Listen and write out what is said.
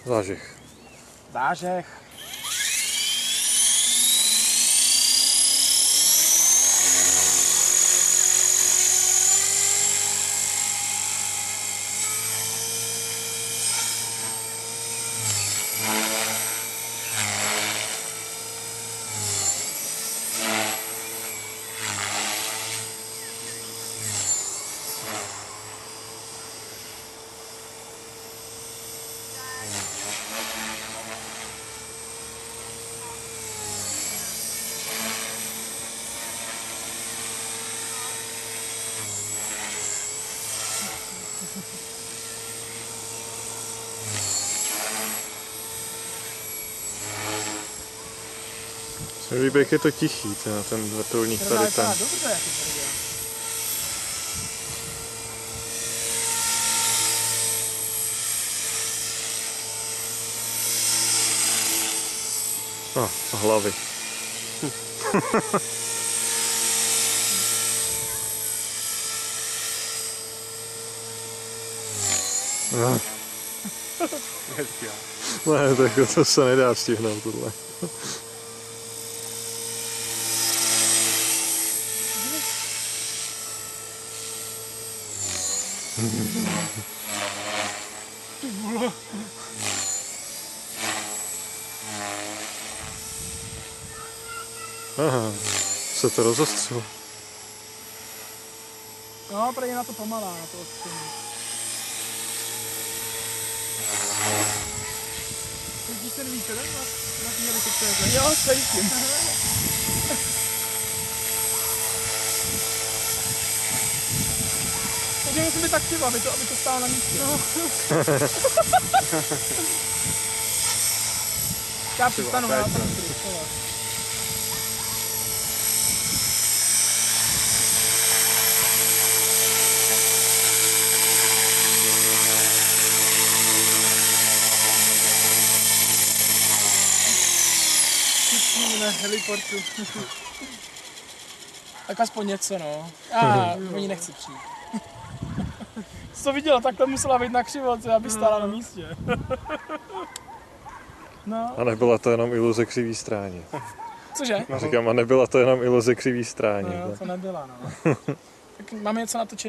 Zážeh. Zážeh. Se mi líbí, jak je to tichý, na ten vrtulník tady ten. Hlavy. Ne, tak to se nedá stihnout tohle. Aha, se to rozostřilo. No, prý na to pomalá, na to ostření. Vidíš ten vítr na té helikoptéře? Jo, cítím. Takže musím být aktiva, aby to stálo na místě. No. Já přistanu na to. Na heliportu. Tak aspoň něco, no. Oni nechci přijít. Jsi to viděla, takhle musela být na křivoce, aby stála na místě. No. A nebyla to jenom iluze křivý stráně. Cože? Říkám, a nebyla to jenom iluze křivý stráně. No, to nebyla, no. Tak máme něco natočit.